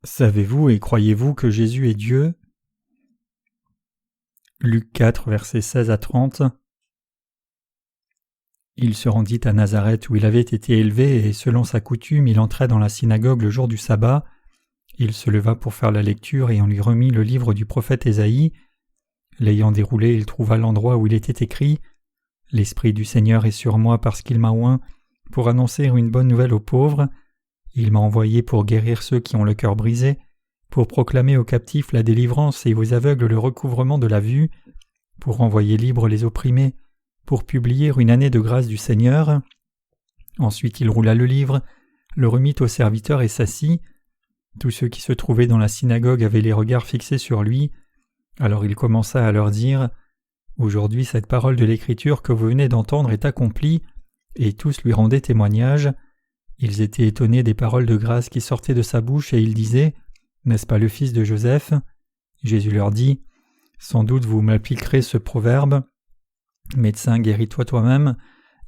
Savez-vous et croyez-vous que Jésus est Dieu? Luc 4, versets 16 à 30. Il se rendit à Nazareth où il avait été élevé et selon sa coutume il entra dans la synagogue le jour du sabbat. Il se leva pour faire la lecture et on lui remit le livre du prophète Ésaïe. L'ayant déroulé, il trouva l'endroit où il était écrit « L'Esprit du Seigneur est sur moi parce qu'il m'a oint pour annoncer une bonne nouvelle aux pauvres. Il m'a envoyé pour guérir ceux qui ont le cœur brisé, pour proclamer aux captifs la délivrance et aux aveugles le recouvrement de la vue, pour envoyer libres les opprimés, pour publier une année de grâce du Seigneur. » Ensuite il roula le livre, le remit au serviteur et s'assit. Tous ceux qui se trouvaient dans la synagogue avaient les regards fixés sur lui. Alors il commença à leur dire « Aujourd'hui cette parole de l'Écriture que vous venez d'entendre est accomplie. » Et tous lui rendaient témoignage. Ils étaient étonnés des paroles de grâce qui sortaient de sa bouche et ils disaient « N'est-ce pas le fils de Joseph ?» Jésus leur dit « Sans doute vous m'appliquerez ce proverbe « Médecin, guéris-toi toi-même »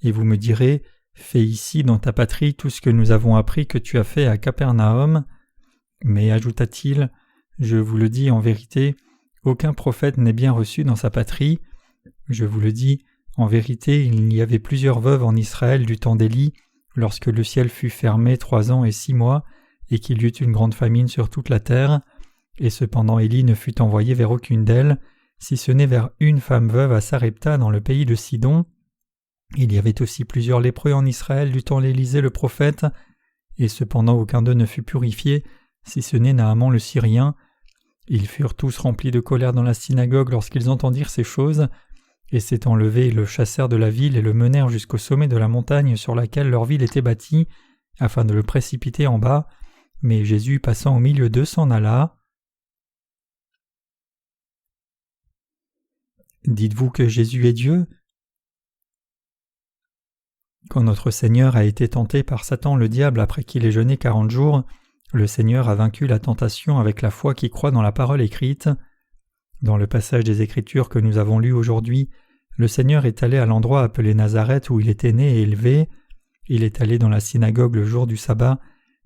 et vous me direz « Fais ici dans ta patrie tout ce que nous avons appris que tu as fait à Capernaum. » Mais ajouta-t-il « Je vous le dis en vérité, aucun prophète n'est bien reçu dans sa patrie. Je vous le dis, en vérité, il y avait plusieurs veuves en Israël du temps d'Élie, lorsque le ciel fut fermé 3 ans et 6 mois, et qu'il y eut une grande famine sur toute la terre, et cependant Élie ne fut envoyé vers aucune d'elles, si ce n'est vers une femme veuve à Sarepta dans le pays de Sidon. Il y avait aussi plusieurs lépreux en Israël du temps d'Élisée le prophète, et cependant aucun d'eux ne fut purifié, si ce n'est Naaman le Syrien. Ils furent tous remplis de colère dans la synagogue lorsqu'ils entendirent ces choses, et s'étant levés, ils le chassèrent de la ville et le menèrent jusqu'au sommet de la montagne sur laquelle leur ville était bâtie, afin de le précipiter en bas, mais Jésus, passant au milieu d'eux, s'en alla. Dites-vous que Jésus est Dieu? Quand notre Seigneur a été tenté par Satan le diable après qu'il ait jeûné 40 jours, le Seigneur a vaincu la tentation avec la foi qui croit dans la parole écrite. Dans le passage des Écritures que nous avons lu aujourd'hui, le Seigneur est allé à l'endroit appelé Nazareth où il était né et élevé. Il est allé dans la synagogue le jour du sabbat,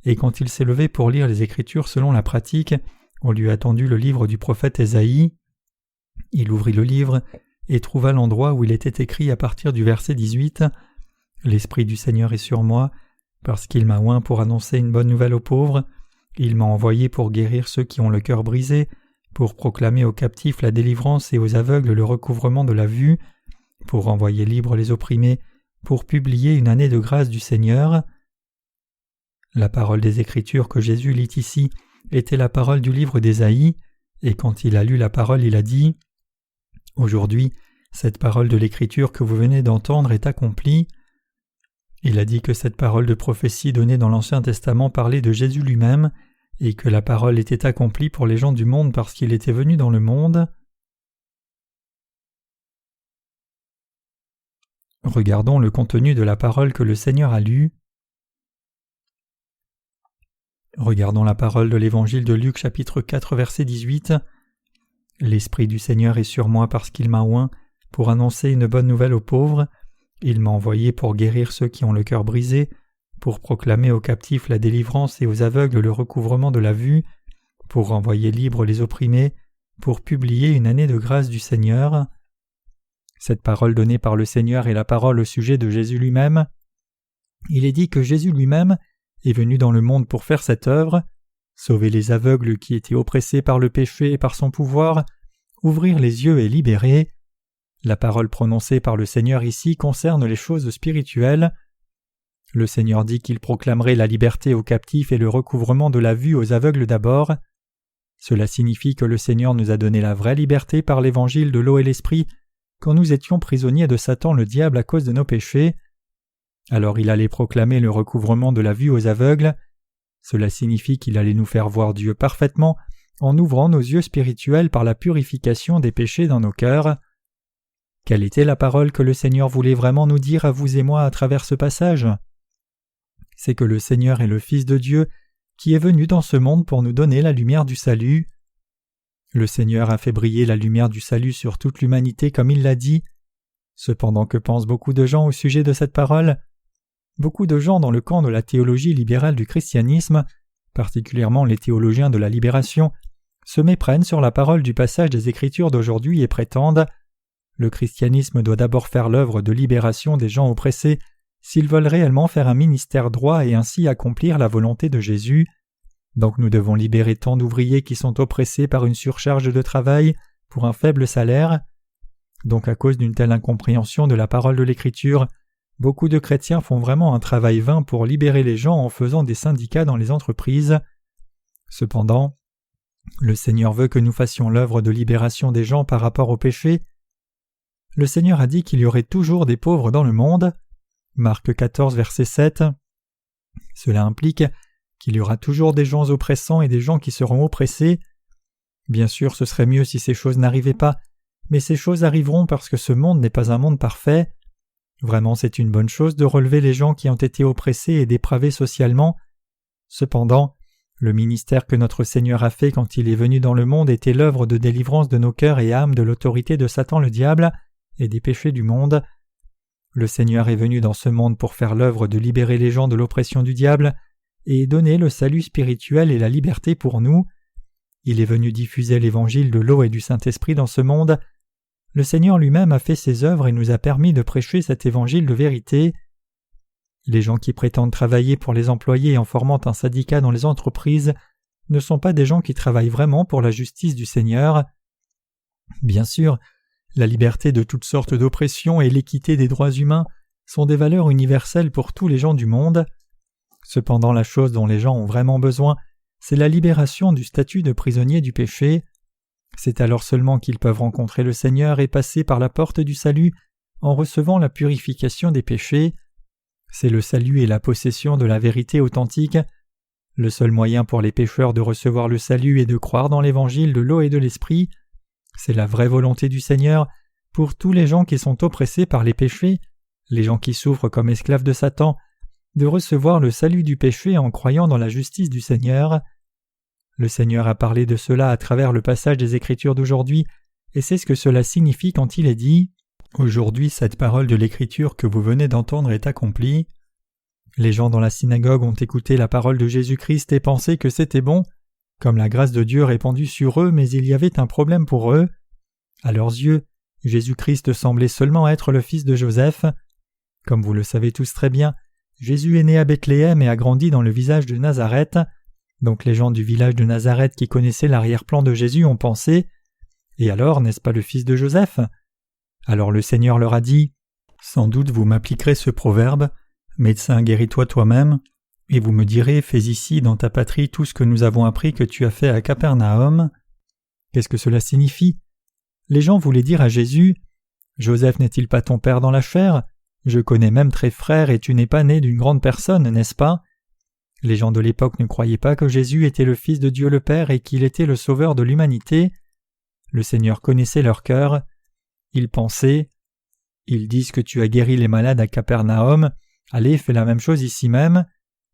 et quand il s'est levé pour lire les Écritures selon la pratique, on lui a tendu le livre du prophète Ésaïe. Il ouvrit le livre et trouva l'endroit où il était écrit à partir du verset 18 « L'Esprit du Seigneur est sur moi, parce qu'il m'a oint pour annoncer une bonne nouvelle aux pauvres. Il m'a envoyé pour guérir ceux qui ont le cœur brisé, pour proclamer aux captifs la délivrance et aux aveugles le recouvrement de la vue, pour envoyer libres les opprimés, pour publier une année de grâce du Seigneur. » La parole des Écritures que Jésus lit ici était la parole du livre d'Ésaïe, et quand il a lu la parole, il a dit « Aujourd'hui, cette parole de l'Écriture que vous venez d'entendre est accomplie. » Il a dit que cette parole de prophétie donnée dans l'Ancien Testament parlait de Jésus lui-même, et que la parole était accomplie pour les gens du monde parce qu'il était venu dans le monde. Regardons le contenu de la parole que le Seigneur a lue. Regardons la parole de l'Évangile de Luc chapitre 4 verset 18. « L'Esprit du Seigneur est sur moi parce qu'il m'a oint pour annoncer une bonne nouvelle aux pauvres. Il m'a envoyé pour guérir ceux qui ont le cœur brisé, pour proclamer aux captifs la délivrance et aux aveugles le recouvrement de la vue, pour renvoyer libres les opprimés, pour publier une année de grâce du Seigneur. » Cette parole donnée par le Seigneur est la parole au sujet de Jésus lui-même. Il est dit que Jésus lui-même est venu dans le monde pour faire cette œuvre, sauver les aveugles qui étaient oppressés par le péché et par son pouvoir, ouvrir les yeux et libérer. La parole prononcée par le Seigneur ici concerne les choses spirituelles. Le Seigneur dit qu'il proclamerait la liberté aux captifs et le recouvrement de la vue aux aveugles d'abord. Cela signifie que le Seigneur nous a donné la vraie liberté par l'évangile de l'eau et l'esprit quand nous étions prisonniers de Satan le diable à cause de nos péchés. Alors il allait proclamer le recouvrement de la vue aux aveugles. Cela signifie qu'il allait nous faire voir Dieu parfaitement en ouvrant nos yeux spirituels par la purification des péchés dans nos cœurs. Quelle était la parole que le Seigneur voulait vraiment nous dire à vous et moi à travers ce passage? C'est que le Seigneur est le Fils de Dieu qui est venu dans ce monde pour nous donner la lumière du salut. Le Seigneur a fait briller la lumière du salut sur toute l'humanité comme il l'a dit. Cependant, que pensent beaucoup de gens au sujet de cette parole? Beaucoup de gens dans le camp de la théologie libérale du christianisme particulièrement les théologiens de la libération, se méprennent sur la parole du passage des Écritures d'aujourd'hui et prétendent « Le christianisme doit d'abord faire l'œuvre de libération des gens oppressés s'ils veulent réellement faire un ministère droit et ainsi accomplir la volonté de Jésus. Donc nous devons libérer tant d'ouvriers qui sont oppressés par une surcharge de travail pour un faible salaire. » Donc à cause d'une telle incompréhension de la parole de l'Écriture, beaucoup de chrétiens font vraiment un travail vain pour libérer les gens en faisant des syndicats dans les entreprises. Cependant, le Seigneur veut que nous fassions l'œuvre de libération des gens par rapport au péché. Le Seigneur a dit qu'il y aurait toujours des pauvres dans le monde. Marc 14, verset 7. Cela implique qu'il y aura toujours des gens oppressants et des gens qui seront oppressés. Bien sûr, ce serait mieux si ces choses n'arrivaient pas, mais ces choses arriveront parce que ce monde n'est pas un monde parfait. Vraiment, c'est une bonne chose de relever les gens qui ont été oppressés et dépravés socialement. Cependant, le ministère que notre Seigneur a fait quand il est venu dans le monde était l'œuvre de délivrance de nos cœurs et âmes de l'autorité de Satan le diable et des péchés du monde. Le Seigneur est venu dans ce monde pour faire l'œuvre de libérer les gens de l'oppression du diable et donner le salut spirituel et la liberté pour nous. Il est venu diffuser l'évangile de l'eau et du Saint-Esprit dans ce monde. Le Seigneur lui-même a fait ses œuvres et nous a permis de prêcher cet évangile de vérité. Les gens qui prétendent travailler pour les employés en formant un syndicat dans les entreprises ne sont pas des gens qui travaillent vraiment pour la justice du Seigneur. Bien sûr, la liberté de toutes sortes d'oppressions et l'équité des droits humains sont des valeurs universelles pour tous les gens du monde. Cependant, la chose dont les gens ont vraiment besoin, c'est la libération du statut de prisonnier du péché. C'est alors seulement qu'ils peuvent rencontrer le Seigneur et passer par la porte du salut en recevant la purification des péchés. C'est le salut et la possession de la vérité authentique. Le seul moyen pour les pécheurs de recevoir le salut est de croire dans l'évangile de l'eau et de l'esprit. C'est la vraie volonté du Seigneur pour tous les gens qui sont oppressés par les péchés, les gens qui souffrent comme esclaves de Satan, de recevoir le salut du péché en croyant dans la justice du Seigneur. Le Seigneur a parlé de cela à travers le passage des Écritures d'aujourd'hui, et c'est ce que cela signifie quand il est dit « Aujourd'hui, cette parole de l'Écriture que vous venez d'entendre est accomplie. » Les gens dans la synagogue ont écouté la parole de Jésus-Christ et pensé que c'était bon, comme la grâce de Dieu répandue sur eux, mais il y avait un problème pour eux. À leurs yeux, Jésus-Christ semblait seulement être le fils de Joseph. Comme vous le savez tous très bien, Jésus est né à Bethléem et a grandi dans le village de Nazareth. Donc les gens du village de Nazareth qui connaissaient l'arrière-plan de Jésus ont pensé « Et alors, n'est-ce pas le fils de Joseph ?» Alors le Seigneur leur a dit « Sans doute vous m'appliquerez ce proverbe « Médecin, guéris-toi toi-même » et vous me direz « Fais ici dans ta patrie tout ce que nous avons appris que tu as fait à Capernaum. » Qu'est-ce que cela signifie ? Les gens voulaient dire à Jésus « Joseph n'est-il pas ton père dans la chair ? Je connais même tes frères et tu n'es pas né d'une grande personne, n'est-ce pas ?» Les gens de l'époque ne croyaient pas que Jésus était le Fils de Dieu le Père et qu'il était le Sauveur de l'humanité. Le Seigneur connaissait leur cœur. Ils pensaient « Ils disent que tu as guéri les malades à Capernaum, allez, fais la même chose ici même.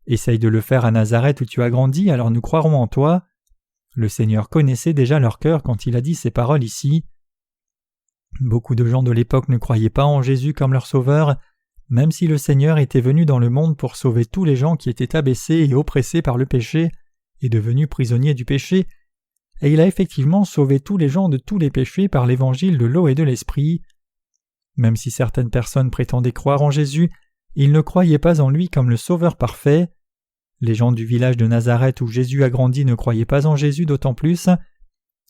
Essaye de le faire à Nazareth où tu as grandi, alors nous croirons en toi. » Le Seigneur connaissait déjà leur cœur quand il a dit ces paroles ici. Beaucoup de gens de l'époque ne croyaient pas en Jésus comme leur Sauveur, même si le Seigneur était venu dans le monde pour sauver tous les gens qui étaient abaissés et oppressés par le péché et devenus prisonniers du péché, et il a effectivement sauvé tous les gens de tous les péchés par l'évangile de l'eau et de l'esprit. Même si certaines personnes prétendaient croire en Jésus, ils ne croyaient pas en lui comme le Sauveur parfait. Les gens du village de Nazareth où Jésus a grandi ne croyaient pas en Jésus d'autant plus.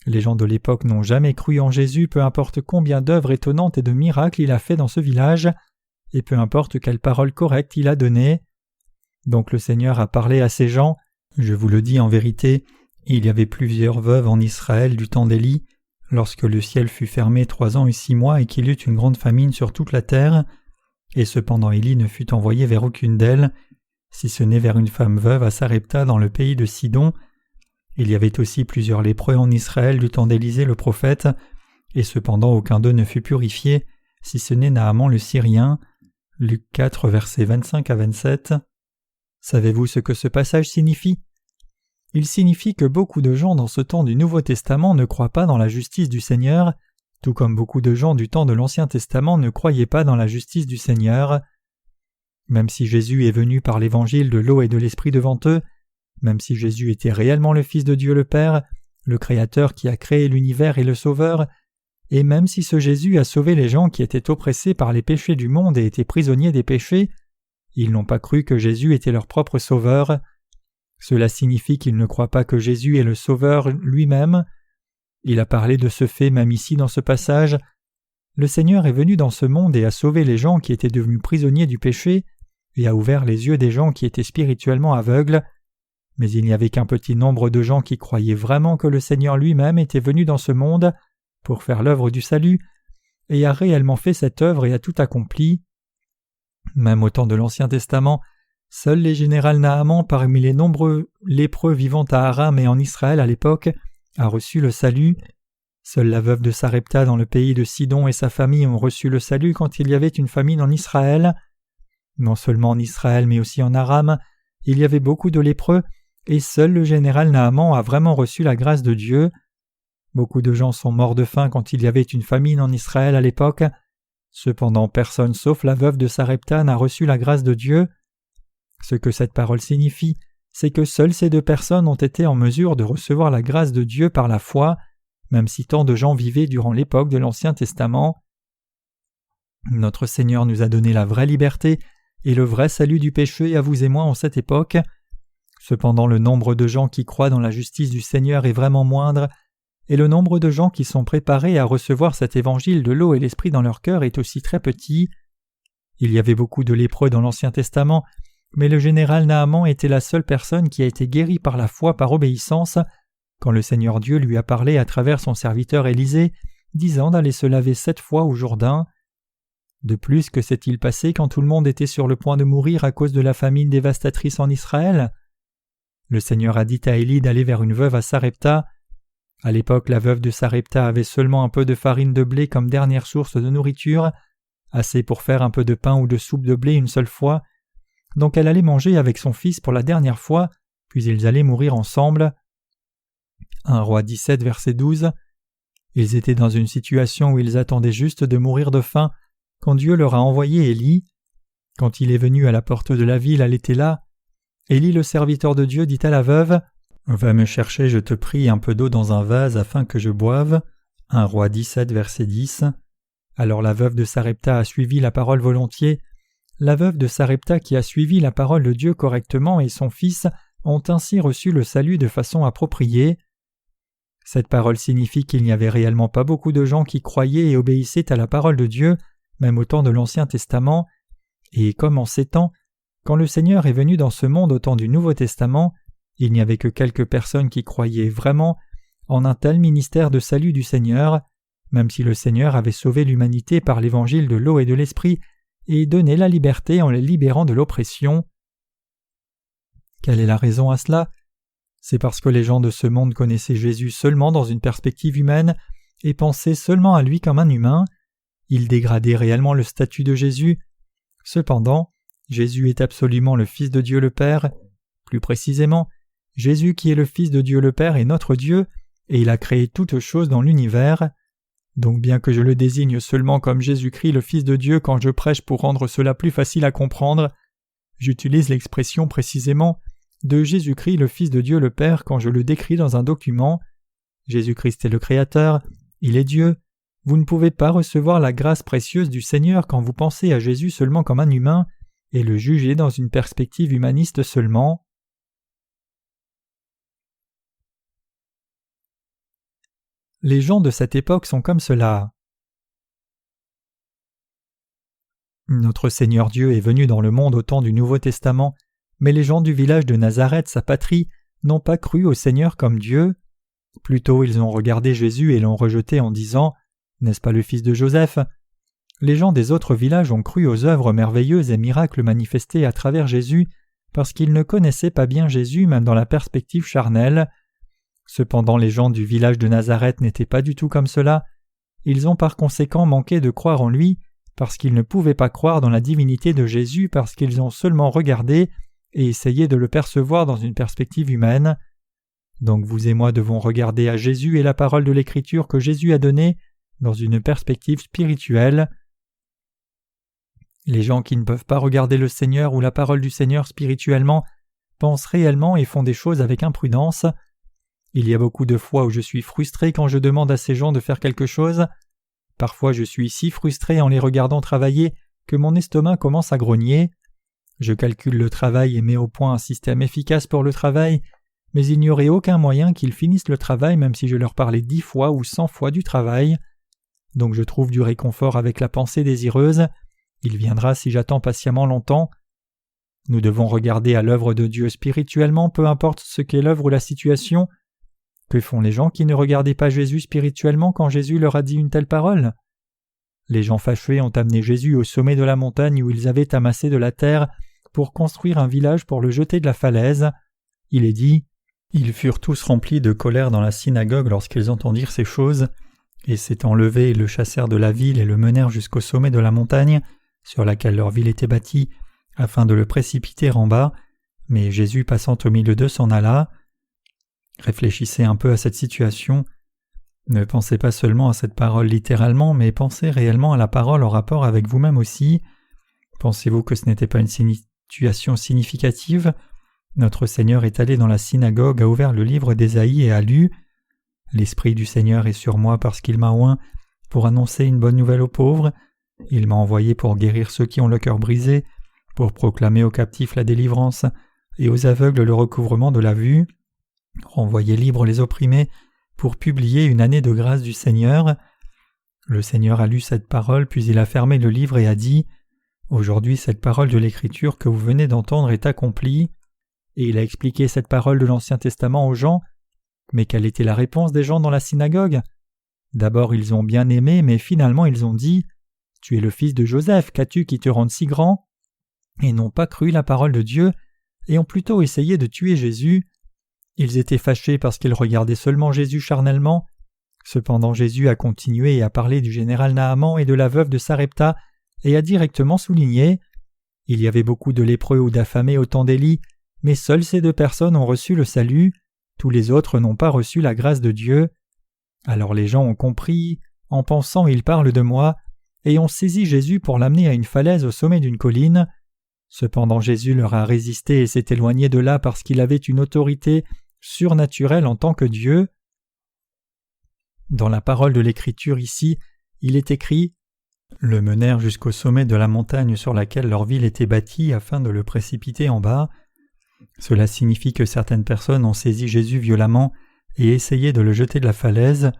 Les gens de l'époque n'ont jamais cru en Jésus, peu importe combien d'œuvres étonnantes et de miracles il a fait dans ce village, et peu importe quelle parole correcte il a donnée. Donc le Seigneur a parlé à ces gens. Je vous le dis en vérité, il y avait plusieurs veuves en Israël du temps d'Élie, lorsque le ciel fut fermé 3 ans et 6 mois et qu'il y eut une grande famine sur toute la terre, et cependant Élie ne fut envoyé vers aucune d'elles, si ce n'est vers une femme veuve à Sarepta dans le pays de Sidon. Il y avait aussi plusieurs lépreux en Israël du temps d'Élisée le prophète, et cependant aucun d'eux ne fut purifié, si ce n'est Naaman le Syrien. Luc 4, versets 25 à 27. Savez-vous ce que ce passage signifie ? Il signifie que beaucoup de gens dans ce temps du Nouveau Testament ne croient pas dans la justice du Seigneur, tout comme beaucoup de gens du temps de l'Ancien Testament ne croyaient pas dans la justice du Seigneur. Même si Jésus est venu par l'évangile de l'eau et de l'esprit devant eux, Même si Jésus était réellement le Fils de Dieu le Père, le Créateur qui a créé l'univers et le Sauveur, et même si ce Jésus a sauvé les gens qui étaient oppressés par les péchés du monde et étaient prisonniers des péchés, ils n'ont pas cru que Jésus était leur propre Sauveur. Cela signifie qu'ils ne croient pas que Jésus est le Sauveur lui-même. Il a parlé de ce fait même ici dans ce passage. Le Seigneur est venu dans ce monde et a sauvé les gens qui étaient devenus prisonniers du péché et a ouvert les yeux des gens qui étaient spirituellement aveugles. Mais il n'y avait qu'un petit nombre de gens qui croyaient vraiment que le Seigneur lui-même était venu dans ce monde pour faire l'œuvre du salut et a réellement fait cette œuvre et a tout accompli. Même au temps de l'Ancien Testament, seuls les généraux Naaman parmi les nombreux lépreux vivant à Aram et en Israël à l'époque a reçu le salut. Seule la veuve de Sarepta dans le pays de Sidon et sa famille ont reçu le salut quand il y avait une famine en Israël. Non seulement en Israël mais aussi en Aram, il y avait beaucoup de lépreux et seul le général Naaman a vraiment reçu la grâce de Dieu. Beaucoup de gens sont morts de faim quand il y avait une famine en Israël à l'époque. Cependant, personne sauf la veuve de Sarepta n'a reçu la grâce de Dieu. Ce que cette parole signifie, c'est que seules ces deux personnes ont été en mesure de recevoir la grâce de Dieu par la foi, même si tant de gens vivaient durant l'époque de l'Ancien Testament. Notre Seigneur nous a donné la vraie liberté et le vrai salut du péché à vous et moi en cette époque. Cependant, le nombre de gens qui croient dans la justice du Seigneur est vraiment moindre, et le nombre de gens qui sont préparés à recevoir cet évangile de l'eau et l'esprit dans leur cœur est aussi très petit. Il y avait beaucoup de lépreux dans l'Ancien Testament, mais le général Naaman était la seule personne qui a été guérie par la foi par obéissance, quand le Seigneur Dieu lui a parlé à travers son serviteur Élisée, disant d'aller se laver 7 fois au Jourdain. De plus, que s'est-il passé quand tout le monde était sur le point de mourir à cause de la famine dévastatrice en Israël? Le Seigneur a dit à Élie d'aller vers une veuve à Sarepta. À l'époque, la veuve de Sarepta avait seulement un peu de farine de blé comme dernière source de nourriture, assez pour faire un peu de pain ou de soupe de blé une seule fois. Donc elle allait manger avec son fils pour la dernière fois, puis ils allaient mourir ensemble. 1 Roi 17, verset 12. Ils étaient dans une situation où ils attendaient juste de mourir de faim, quand Dieu leur a envoyé Élie. Quand il est venu à la porte de la ville, elle était là. Élie, le serviteur de Dieu, dit à la veuve: « Va me chercher, je te prie, un peu d'eau dans un vase afin que je boive. » 1 Roi 17, verset 10. Alors la veuve de Sarepta a suivi la parole volontiers. La veuve de Sarepta qui a suivi la parole de Dieu correctement et son fils ont ainsi reçu le salut de façon appropriée. Cette parole signifie qu'il n'y avait réellement pas beaucoup de gens qui croyaient et obéissaient à la parole de Dieu, même au temps de l'Ancien Testament, et comme en ces temps, quand le Seigneur est venu dans ce monde au temps du Nouveau Testament, il n'y avait que quelques personnes qui croyaient vraiment en un tel ministère de salut du Seigneur, même si le Seigneur avait sauvé l'humanité par l'évangile de l'eau et de l'esprit et donné la liberté en les libérant de l'oppression. Quelle est la raison à cela? C'est parce que les gens de ce monde connaissaient Jésus seulement dans une perspective humaine et pensaient seulement à lui comme un humain. Ils dégradaient réellement le statut de Jésus. Cependant, Jésus est absolument le Fils de Dieu le Père. Plus précisément, Jésus qui est le Fils de Dieu le Père est notre Dieu, et il a créé toutes choses dans l'univers. Donc bien que je le désigne seulement comme Jésus-Christ le Fils de Dieu quand je prêche pour rendre cela plus facile à comprendre, j'utilise l'expression précisément de Jésus-Christ le Fils de Dieu le Père quand je le décris dans un document. Jésus-Christ est le Créateur, il est Dieu. Vous ne pouvez pas recevoir la grâce précieuse du Seigneur quand vous pensez à Jésus seulement comme un humain et le juger dans une perspective humaniste seulement. Les gens de cette époque sont comme cela. Notre Seigneur Dieu est venu dans le monde au temps du Nouveau Testament, mais les gens du village de Nazareth, sa patrie, n'ont pas cru au Seigneur comme Dieu. Plutôt, ils ont regardé Jésus et l'ont rejeté en disant « N'est-ce pas le fils de Joseph ?» Les gens des autres villages ont cru aux œuvres merveilleuses et miracles manifestés à travers Jésus parce qu'ils ne connaissaient pas bien Jésus même dans la perspective charnelle. Cependant, les gens du village de Nazareth n'étaient pas du tout comme cela. Ils ont par conséquent manqué de croire en lui parce qu'ils ne pouvaient pas croire dans la divinité de Jésus parce qu'ils ont seulement regardé et essayé de le percevoir dans une perspective humaine. Donc vous et moi devons regarder à Jésus et la parole de l'Écriture que Jésus a donnée dans une perspective spirituelle. Les gens qui ne peuvent pas regarder le Seigneur ou la parole du Seigneur spirituellement pensent réellement et font des choses avec imprudence. Il y a beaucoup de fois où je suis frustré quand je demande à ces gens de faire quelque chose. Parfois je suis si frustré en les regardant travailler que mon estomac commence à grogner. Je calcule le travail et mets au point un système efficace pour le travail, mais il n'y aurait aucun moyen qu'ils finissent le travail même si je leur parlais 10 fois ou 100 fois du travail. Donc je trouve du réconfort avec la pensée désireuse. Il viendra si j'attends patiemment longtemps. Nous devons regarder à l'œuvre de Dieu spirituellement, peu importe ce qu'est l'œuvre ou la situation. Que font les gens qui ne regardaient pas Jésus spirituellement quand Jésus leur a dit une telle parole? Les gens fâchés ont amené Jésus au sommet de la montagne où ils avaient amassé de la terre pour construire un village pour le jeter de la falaise. Il est dit « Ils furent tous remplis de colère dans la synagogue lorsqu'ils entendirent ces choses, et s'étant levés, ils le chassèrent de la ville et le menèrent jusqu'au sommet de la montagne, sur laquelle leur ville était bâtie, afin de le précipiter en bas, mais Jésus passant au milieu d'eux s'en alla. » Réfléchissez un peu à cette situation. Ne pensez pas seulement à cette parole littéralement, mais pensez réellement à la parole en rapport avec vous-même aussi. Pensez-vous que ce n'était pas une situation significative? Notre Seigneur est allé dans la synagogue, a ouvert le livre d'Ésaïe et a lu « L'Esprit du Seigneur est sur moi parce qu'il m'a oint pour annoncer une bonne nouvelle aux pauvres. Il m'a envoyé pour guérir ceux qui ont le cœur brisé, pour proclamer aux captifs la délivrance et aux aveugles le recouvrement de la vue, renvoyer libres les opprimés, pour publier une année de grâce du Seigneur. » Le Seigneur a lu cette parole, puis il a fermé le livre et a dit « Aujourd'hui cette parole de l'Écriture que vous venez d'entendre est accomplie. » Et il a expliqué cette parole de l'Ancien Testament aux gens. Mais quelle était la réponse des gens dans la synagogue? D'abord ils ont bien aimé, mais finalement ils ont dit « Tu es le fils de Joseph, qu'as-tu qui te rende si grand ?» Et n'ont pas cru la parole de Dieu, et ont plutôt essayé de tuer Jésus. Ils étaient fâchés parce qu'ils regardaient seulement Jésus charnellement. Cependant Jésus a continué et a parlé du général Naaman et de la veuve de Sarepta, et a directement souligné « Il y avait beaucoup de lépreux ou d'affamés au temps d'Élie, mais seules ces 2 personnes ont reçu le salut, tous les autres n'ont pas reçu la grâce de Dieu. » Alors les gens ont compris, en pensant « Il parle de moi », et ont saisi Jésus pour l'amener à une falaise au sommet d'une colline. Cependant Jésus leur a résisté et s'est éloigné de là parce qu'il avait une autorité surnaturelle en tant que Dieu. Dans la parole de l'Écriture ici, il est écrit « Le menèrent jusqu'au sommet de la montagne sur laquelle leur ville était bâtie afin de le précipiter en bas. » Cela signifie que certaines personnes ont saisi Jésus violemment et essayé de le jeter de la falaise.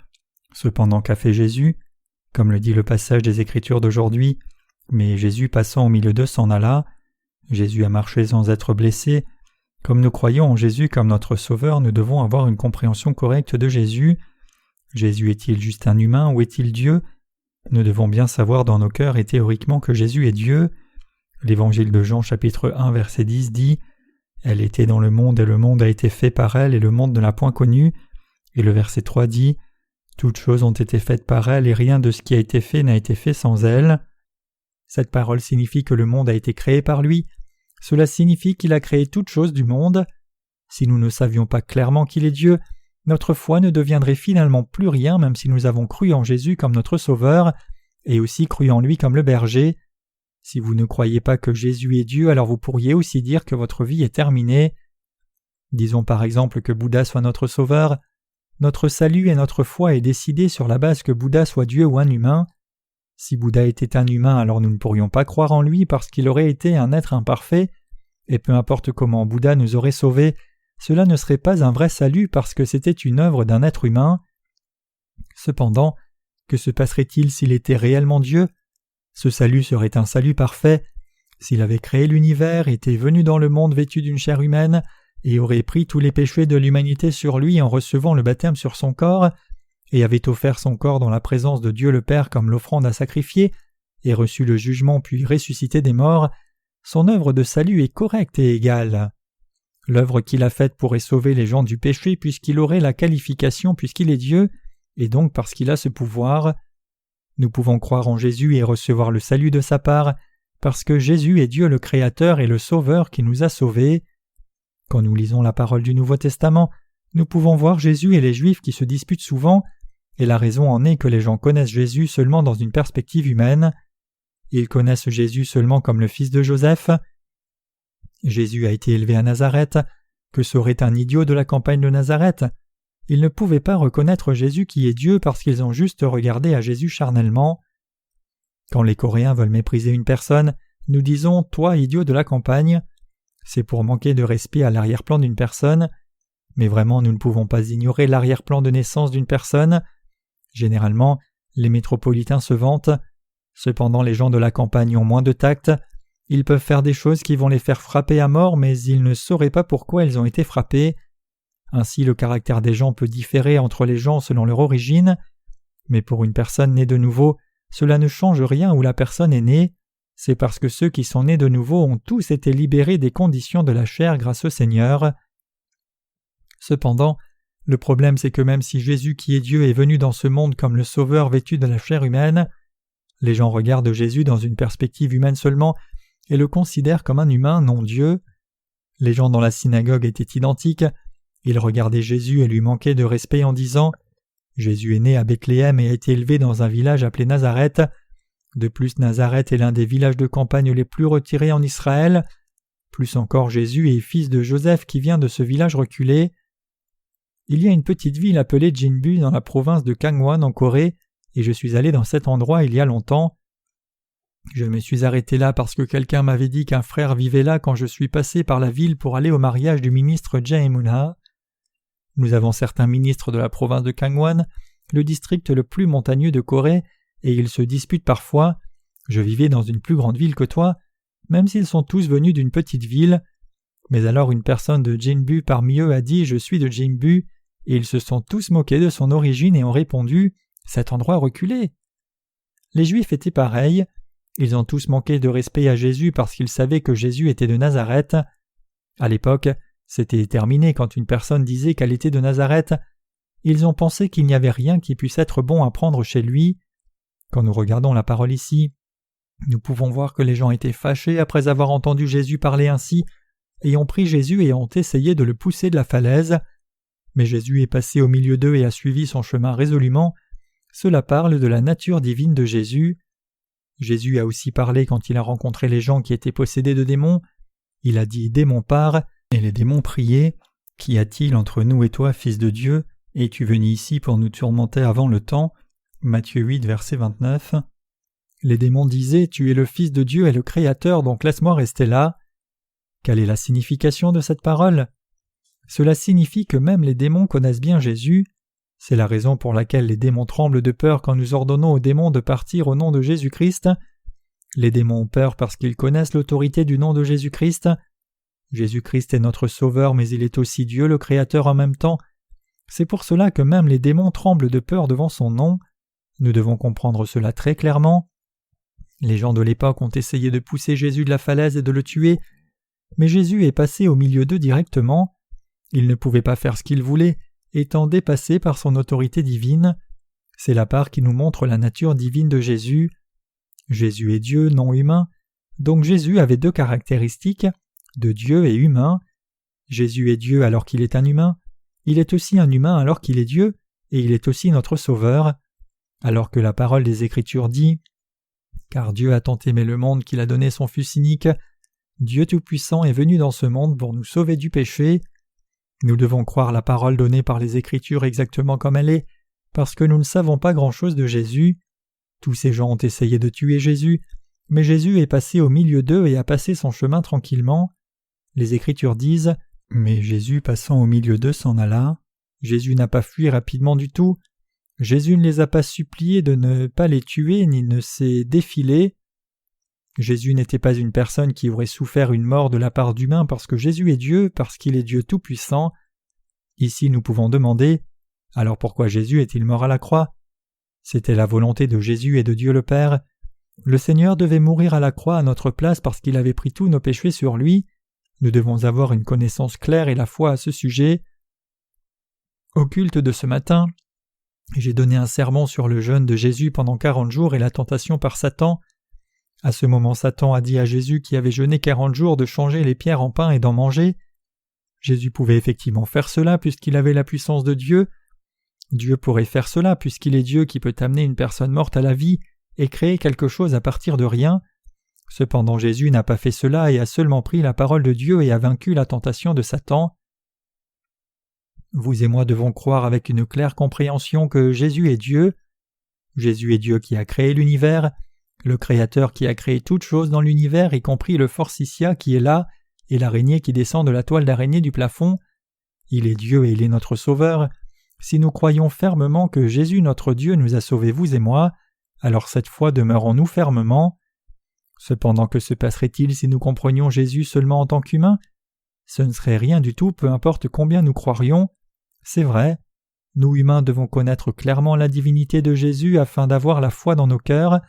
Cependant qu'a fait Jésus? Comme le dit le passage des Écritures d'aujourd'hui, « Mais Jésus passant au milieu d'eux s'en alla. » Jésus a marché sans être blessé. Comme nous croyons en Jésus comme notre Sauveur, nous devons avoir une compréhension correcte de Jésus. Jésus est-il juste un humain ou est-il Dieu? Nous devons bien savoir dans nos cœurs et théoriquement que Jésus est Dieu. L'Évangile de Jean chapitre 1 verset 10 dit « Elle était dans le monde et le monde a été fait par elle et le monde ne l'a point connue. » Et le verset 3 dit « Toutes choses ont été faites par elle et rien de ce qui a été fait n'a été fait sans elle. » Cette parole signifie que le monde a été créé par lui. Cela signifie qu'il a créé toutes choses du monde. Si nous ne savions pas clairement qu'il est Dieu, notre foi ne deviendrait finalement plus rien même si nous avons cru en Jésus comme notre Sauveur et aussi cru en lui comme le berger. Si vous ne croyez pas que Jésus est Dieu, alors vous pourriez aussi dire que votre vie est terminée. Disons par exemple que Bouddha soit notre Sauveur. Notre salut et notre foi est décidé sur la base que Bouddha soit Dieu ou un humain. Si Bouddha était un humain, alors nous ne pourrions pas croire en lui parce qu'il aurait été un être imparfait, et peu importe comment Bouddha nous aurait sauvés, cela ne serait pas un vrai salut parce que c'était une œuvre d'un être humain. Cependant, que se passerait-il s'il était réellement Dieu? Ce salut serait un salut parfait. S'il avait créé l'univers, était venu dans le monde vêtu d'une chair humaine, et aurait pris tous les péchés de l'humanité sur lui en recevant le baptême sur son corps, et avait offert son corps dans la présence de Dieu le Père comme l'offrande à sacrifier, et reçu le jugement puis ressuscité des morts, son œuvre de salut est correcte et égale. L'œuvre qu'il a faite pourrait sauver les gens du péché puisqu'il aurait la qualification puisqu'il est Dieu, et donc parce qu'il a ce pouvoir. Nous pouvons croire en Jésus et recevoir le salut de sa part, parce que Jésus est Dieu le Créateur et le Sauveur qui nous a sauvés. Quand nous lisons la parole du Nouveau Testament, nous pouvons voir Jésus et les Juifs qui se disputent souvent, et la raison en est que les gens connaissent Jésus seulement dans une perspective humaine. Ils connaissent Jésus seulement comme le fils de Joseph. Jésus a été élevé à Nazareth. Que serait un idiot de la campagne de Nazareth? Ils ne pouvaient pas reconnaître Jésus qui est Dieu parce qu'ils ont juste regardé à Jésus charnellement. Quand les Coréens veulent mépriser une personne, nous disons « toi, idiot de la campagne ». C'est pour manquer de respect à l'arrière-plan d'une personne. Mais vraiment, nous ne pouvons pas ignorer l'arrière-plan de naissance d'une personne. Généralement, les métropolitains se vantent. Cependant, les gens de la campagne ont moins de tact. Ils peuvent faire des choses qui vont les faire frapper à mort, mais ils ne sauraient pas pourquoi ils ont été frappés. Ainsi, le caractère des gens peut différer entre les gens selon leur origine. Mais pour une personne née de nouveau, cela ne change rien où la personne est née. C'est parce que ceux qui sont nés de nouveau ont tous été libérés des conditions de la chair grâce au Seigneur. Cependant, le problème c'est que même si Jésus qui est Dieu est venu dans ce monde comme le Sauveur vêtu de la chair humaine, les gens regardent Jésus dans une perspective humaine seulement et le considèrent comme un humain, non Dieu. Les gens dans la synagogue étaient identiques, ils regardaient Jésus et lui manquaient de respect en disant « Jésus est né à Bethléem et a été élevé dans un village appelé Nazareth. De plus, Nazareth est l'un des villages de campagne les plus retirés en Israël. Plus encore, Jésus est fils de Joseph qui vient de ce village reculé. » Il y a une petite ville appelée Jinbu dans la province de Gangwon en Corée, et je suis allé dans cet endroit il y a longtemps. Je me suis arrêté là parce que quelqu'un m'avait dit qu'un frère vivait là quand je suis passé par la ville pour aller au mariage du ministre Jae-Moon-ha. Nous avons certains ministres de la province de Gangwon, le district le plus montagneux de Corée, et ils se disputent parfois. Je vivais dans une plus grande ville que toi, même s'ils sont tous venus d'une petite ville. Mais alors une personne de Jinbu parmi eux a dit « Je suis de Jinbu », et ils se sont tous moqués de son origine et ont répondu « Cet endroit reculé ». Les Juifs étaient pareils. Ils ont tous manqué de respect à Jésus parce qu'ils savaient que Jésus était de Nazareth. À l'époque, c'était terminé quand une personne disait qu'elle était de Nazareth. Ils ont pensé qu'il n'y avait rien qui puisse être bon à prendre chez lui. Quand nous regardons la parole ici, nous pouvons voir que les gens étaient fâchés après avoir entendu Jésus parler ainsi, et ont pris Jésus et ont essayé de le pousser de la falaise. Mais Jésus est passé au milieu d'eux et a suivi son chemin résolument. Cela parle de la nature divine de Jésus. Jésus a aussi parlé quand il a rencontré les gens qui étaient possédés de démons. Il a dit « Démons part » et les démons priaient « Qu'y a-t-il entre nous et toi, Fils de Dieu? Es-tu venu ici pour nous tourmenter avant le temps » Matthieu 8, verset 29. Les démons disaient « Tu es le Fils de Dieu et le Créateur, donc laisse-moi rester là. » Quelle est la signification de cette parole? Cela signifie que même les démons connaissent bien Jésus. C'est la raison pour laquelle les démons tremblent de peur quand nous ordonnons aux démons de partir au nom de Jésus-Christ. Les démons ont peur parce qu'ils connaissent l'autorité du nom de Jésus-Christ. Jésus-Christ est notre Sauveur, mais il est aussi Dieu le Créateur en même temps. C'est pour cela que même les démons tremblent de peur devant son nom. Nous devons comprendre cela très clairement. Les gens de l'époque ont essayé de pousser Jésus de la falaise et de le tuer, mais Jésus est passé au milieu d'eux directement. Il ne pouvait pas faire ce qu'il voulait, étant dépassé par son autorité divine. C'est la part qui nous montre la nature divine de Jésus. Jésus est Dieu, non humain. Donc Jésus avait deux caractéristiques, de Dieu et humain. Jésus est Dieu alors qu'il est un humain. Il est aussi un humain alors qu'il est Dieu, et il est aussi notre Sauveur. Alors que la parole des Écritures dit « Car Dieu a tant aimé le monde qu'il a donné son Fils unique. Dieu Tout-Puissant est venu dans ce monde pour nous sauver du péché. » Nous devons croire la parole donnée par les Écritures exactement comme elle est, parce que nous ne savons pas grand-chose de Jésus. Tous ces gens ont essayé de tuer Jésus, mais Jésus est passé au milieu d'eux et a passé son chemin tranquillement. Les Écritures disent « Mais Jésus passant au milieu d'eux s'en alla. » Jésus n'a pas fui rapidement du tout. Jésus ne les a pas suppliés de ne pas les tuer ni ne s'est défilé. Jésus n'était pas une personne qui aurait souffert une mort de la part d'humains parce que Jésus est Dieu, parce qu'il est Dieu Tout-Puissant. Ici nous pouvons demander « Alors pourquoi Jésus est-il mort à la croix ?» C'était la volonté de Jésus et de Dieu le Père. Le Seigneur devait mourir à la croix à notre place parce qu'il avait pris tous nos péchés sur lui. Nous devons avoir une connaissance claire et la foi à ce sujet. Au culte de ce matin, j'ai donné un sermon sur le jeûne de Jésus pendant 40 jours et la tentation par Satan. À ce moment, Satan a dit à Jésus qui avait jeûné 40 jours de changer les pierres en pain et d'en manger. Jésus pouvait effectivement faire cela puisqu'il avait la puissance de Dieu. Dieu pourrait faire cela puisqu'il est Dieu qui peut amener une personne morte à la vie et créer quelque chose à partir de rien. Cependant Jésus n'a pas fait cela et a seulement pris la parole de Dieu et a vaincu la tentation de Satan. Vous et moi devons croire avec une claire compréhension que Jésus est Dieu. Jésus est Dieu qui a créé l'univers, le Créateur qui a créé toutes choses dans l'univers, y compris le forsythia qui est là, et l'araignée qui descend de la toile d'araignée du plafond. Il est Dieu et il est notre Sauveur. Si nous croyons fermement que Jésus notre Dieu nous a sauvés vous et moi, alors cette foi demeurons-nous fermement. Cependant que se passerait-il si nous comprenions Jésus seulement en tant qu'humain ? Ce ne serait rien du tout, peu importe combien nous croirions. C'est vrai, nous humains devons connaître clairement la divinité de Jésus afin d'avoir la foi dans nos cœurs.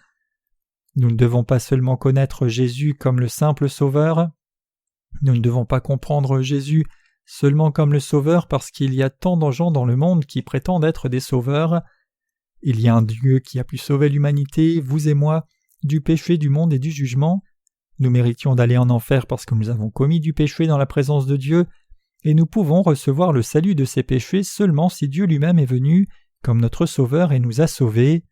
Nous ne devons pas seulement connaître Jésus comme le simple Sauveur. Nous ne devons pas comprendre Jésus seulement comme le Sauveur parce qu'il y a tant de gens dans le monde qui prétendent être des sauveurs. Il y a un Dieu qui a pu sauver l'humanité, vous et moi, du péché du monde et du jugement. Nous méritions d'aller en enfer parce que nous avons commis du péché dans la présence de Dieu, et nous pouvons recevoir le salut de ces péchés seulement si Dieu lui-même est venu comme notre Sauveur et nous a sauvés.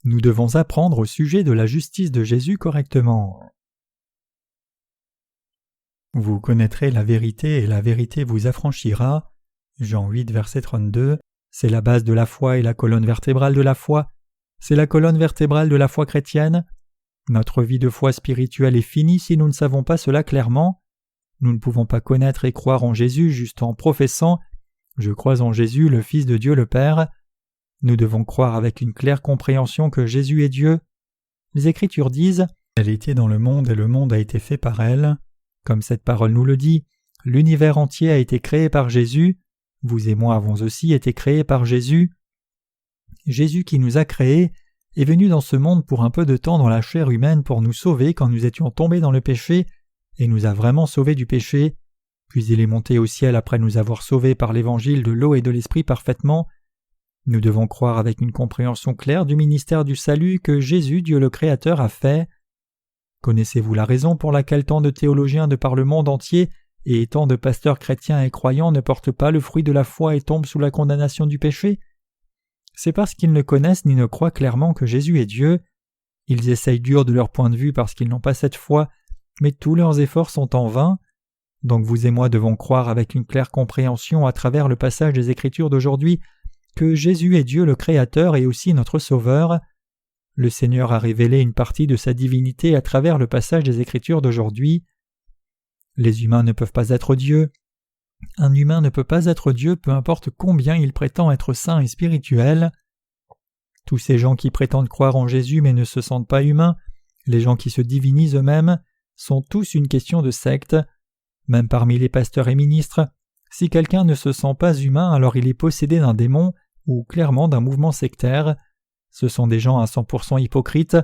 Nous devons apprendre au sujet de la justice de Jésus correctement. Vous connaîtrez la vérité et la vérité vous affranchira. Jean 8, verset 32. C'est la base de la foi et la colonne vertébrale de la foi. C'est la colonne vertébrale de la foi chrétienne. Notre vie de foi spirituelle est finie si nous ne savons pas cela clairement. Nous ne pouvons pas connaître et croire en Jésus juste en professant « Je crois en Jésus, le Fils de Dieu le Père ». Nous devons croire avec une claire compréhension que Jésus est Dieu. Les Écritures disent « Elle était dans le monde et le monde a été fait par elle ». Comme cette parole nous le dit, l'univers entier a été créé par Jésus. Vous et moi avons aussi été créés par Jésus. Jésus qui nous a créés est venu dans ce monde pour un peu de temps dans la chair humaine pour nous sauver quand nous étions tombés dans le péché et nous a vraiment sauvés du péché. Puis il est monté au ciel après nous avoir sauvés par l'évangile de l'eau et de l'esprit parfaitement. Nous devons croire avec une compréhension claire du ministère du salut que Jésus, Dieu le Créateur, a fait. Connaissez-vous la raison pour laquelle tant de théologiens de par le monde entier et tant de pasteurs chrétiens et croyants ne portent pas le fruit de la foi et tombent sous la condamnation du péché ? C'est parce qu'ils ne connaissent ni ne croient clairement que Jésus est Dieu. Ils essayent dur de leur point de vue parce qu'ils n'ont pas cette foi, mais tous leurs efforts sont en vain. Donc vous et moi devons croire avec une claire compréhension à travers le passage des Écritures d'aujourd'hui que Jésus est Dieu le Créateur et aussi notre Sauveur. Le Seigneur a révélé une partie de sa divinité à travers le passage des Écritures d'aujourd'hui. Les humains ne peuvent pas être Dieu. Un humain ne peut pas être Dieu peu importe combien il prétend être saint et spirituel. Tous ces gens qui prétendent croire en Jésus mais ne se sentent pas humains, les gens qui se divinisent eux-mêmes, sont tous une question de secte. Même parmi les pasteurs et ministres, si quelqu'un ne se sent pas humain, alors il est possédé d'un démon ou clairement d'un mouvement sectaire. Ce sont des gens à 100% hypocrites.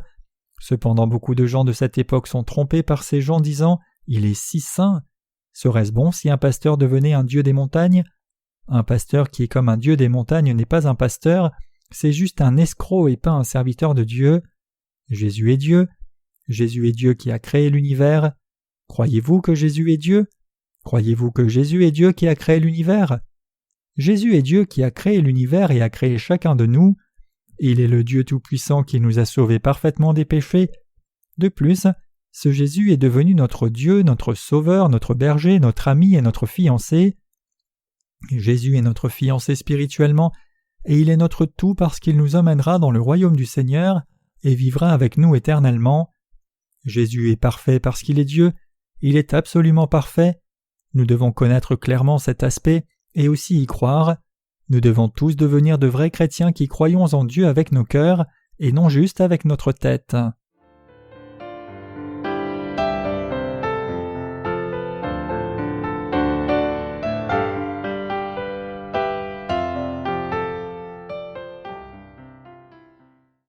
Cependant, beaucoup de gens de cette époque sont trompés par ces gens disant « Il est si saint ». Serait-ce bon si un pasteur devenait un dieu des montagnes ? Un pasteur qui est comme un dieu des montagnes n'est pas un pasteur, c'est juste un escroc et pas un serviteur de Dieu. Jésus est Dieu. Jésus est Dieu qui a créé l'univers. Croyez-vous que Jésus est Dieu ? Croyez-vous que Jésus est Dieu qui a créé l'univers ? Jésus est Dieu qui a créé l'univers et a créé chacun de nous. Il est le Dieu Tout-Puissant qui nous a sauvés parfaitement des péchés. De plus, ce Jésus est devenu notre Dieu, notre Sauveur, notre berger, notre ami et notre fiancé. Jésus est notre fiancé spirituellement, et il est notre tout parce qu'il nous emmènera dans le royaume du Seigneur et vivra avec nous éternellement. Jésus est parfait parce qu'il est Dieu, il est absolument parfait. Nous devons connaître clairement cet aspect et aussi y croire. Nous devons tous devenir de vrais chrétiens qui croyons en Dieu avec nos cœurs et non juste avec notre tête.